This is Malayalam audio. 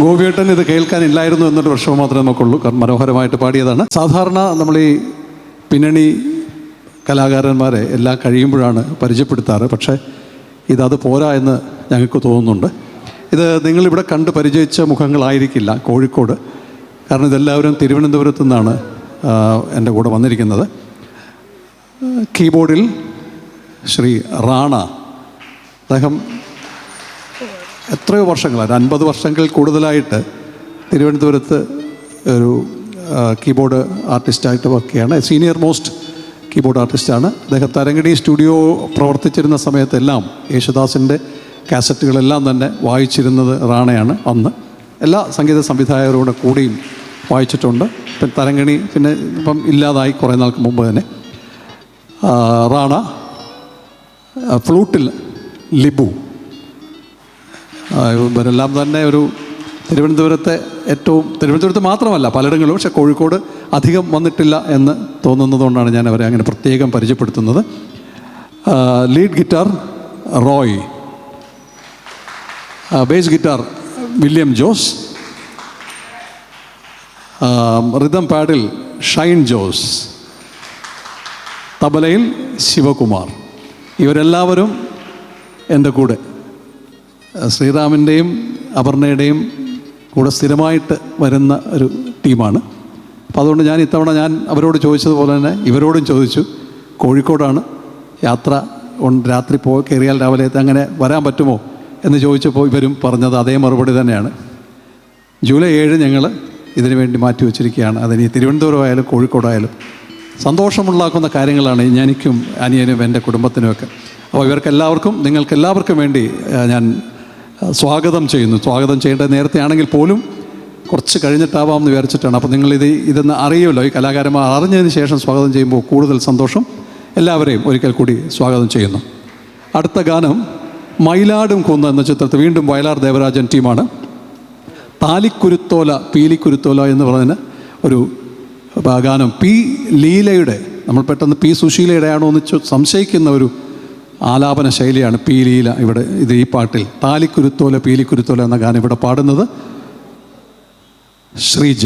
ഗോപിയേട്ടൻ ഇത് കേൾക്കാനില്ലായിരുന്നു എന്നൊരു പ്രശ്നം മാത്രമേ നമുക്കുള്ളൂ. കാരണം മനോഹരമായിട്ട് പാടിയതാണ്. സാധാരണ നമ്മൾ ഈ പിന്നണി കലാകാരന്മാരെ എല്ലാം കഴിയുമ്പോഴാണ് പരിചയപ്പെടുത്താറ്. പക്ഷേ ഇതത് പോരാ എന്ന് ഞങ്ങൾക്ക് തോന്നുന്നുണ്ട്. ഇത് നിങ്ങളിവിടെ കണ്ട് പരിചയിച്ച മുഖങ്ങളായിരിക്കില്ല കോഴിക്കോട്. കാരണം ഇതെല്ലാവരും തിരുവനന്തപുരത്തു നിന്നാണ് എൻ്റെ കൂടെ വന്നിരിക്കുന്നത്. കീബോർഡിൽ ശ്രീ റാണ, അദ്ദേഹം എത്രയോ വർഷങ്ങളാണ്, 50 വർഷങ്ങളിൽ കൂടുതലായിട്ട് തിരുവനന്തപുരത്ത് ഒരു കീബോർഡ് ആർട്ടിസ്റ്റായിട്ട് വർക്ക് ചെയ്യാണ്. സീനിയർ മോസ്റ്റ് കീബോർഡ് ആർട്ടിസ്റ്റാണ് അദ്ദേഹം. തരംഗിണി സ്റ്റുഡിയോ പ്രവർത്തിച്ചിരുന്ന സമയത്തെല്ലാം യേശുദാസിൻ്റെ കാസറ്റുകളെല്ലാം തന്നെ വായിച്ചിരുന്നത് റാണയാണ്. അന്ന് എല്ലാ സംഗീത സംവിധായകരോടെ കൂടിയും വായിച്ചിട്ടുണ്ട്. ഇപ്പം തരംഗിണി പിന്നെ ഇപ്പം ഇല്ലാതായി കുറേ നാൾക്ക് മുമ്പ് തന്നെ. റാണ ഫ്ലൂട്ടിൽ ലിബു, ഇവരെല്ലാം തന്നെ ഒരു തിരുവനന്തപുരത്തെ ഏറ്റവും, തിരുവനന്തപുരത്ത് മാത്രമല്ല പലയിടങ്ങളിലും, പക്ഷേ കോഴിക്കോട് അധികം വന്നിട്ടില്ല എന്ന് തോന്നുന്നതുകൊണ്ടാണ് ഞാൻ അവരെ അങ്ങനെ പ്രത്യേകം പരിചയപ്പെടുത്തുന്നത്. Lead guitar Roy, bass guitar William Jose, rhythm പാഡിൽ ഷൈൻ ജോസ്, തബലയിൽ ശിവകുമാർ. ഇവരെല്ലാവരും എൻ്റെ കൂടെ ശ്രീറാമിൻ്റെയും അപർണയുടെയും കൂടെ സ്ഥിരമായിട്ട് വരുന്ന ഒരു ടീമാണ്. അപ്പോൾ അതുകൊണ്ട് ഞാൻ ഇത്തവണ അവരോട് ചോദിച്ചതുപോലെ തന്നെ ഇവരോടും ചോദിച്ചു, കോഴിക്കോടാണ് യാത്ര, രാത്രി കയറിയാൽ രാവിലെ അങ്ങനെ വരാൻ പറ്റുമോ എന്ന് ചോദിച്ചപ്പോൾ ഇവരും പറഞ്ഞത് അതേ മറുപടി തന്നെയാണ്. ജൂലൈ 7 ഞങ്ങൾ ഇതിനു വേണ്ടി മാറ്റി വച്ചിരിക്കുകയാണ്. അതിന് തിരുവനന്തപുരം ആയാലും കോഴിക്കോടായാലും സന്തോഷമുണ്ടാക്കുന്ന കാര്യങ്ങളാണ് എനിക്കും അനിയനും എൻ്റെ കുടുംബത്തിനുമൊക്കെ. അപ്പോൾ ഇവർക്കെല്ലാവർക്കും, നിങ്ങൾക്കെല്ലാവർക്കും വേണ്ടി ഞാൻ സ്വാഗതം ചെയ്യുന്നു. സ്വാഗതം ചെയ്യേണ്ടത് നേരത്തെ ആണെങ്കിൽ പോലും കുറച്ച് കഴിഞ്ഞിട്ടാവാമെന്ന് വിചാരിച്ചിട്ടാണ്. അപ്പോൾ ഇതെന്ന് അറിയുമല്ലോ, ഈ കലാകാരന്മാർ അറിഞ്ഞതിന് ശേഷം സ്വാഗതം ചെയ്യുമ്പോൾ കൂടുതൽ സന്തോഷം. എല്ലാവരെയും ഒരിക്കൽ കൂടി സ്വാഗതം ചെയ്യുന്നു. അടുത്ത ഗാനം മയിലാടും കുന്ന് എന്ന ചിത്രത്തിൽ വീണ്ടും വയലാർ ദേവരാജൻ ടീമാണ്. താലിക്കുരുത്തോല പീലിക്കുരുത്തോല എന്ന് പറയുന്ന ഒരു ഗാനം പി ലീലയുടെ, നമ്മൾ പെട്ടെന്ന് പി സുശീലയുടെ ആണോ എന്ന് സംശയിക്കുന്ന ഒരു ആലാപന ശൈലിയാണ് പി ലീല ഇവിടെ ഈ പാട്ടിൽ. താലിക്കുരുത്തോല പീലിക്കുരുത്തോല എന്ന ഗാനം ഇവിടെ പാടുന്നത് ശ്രീജ.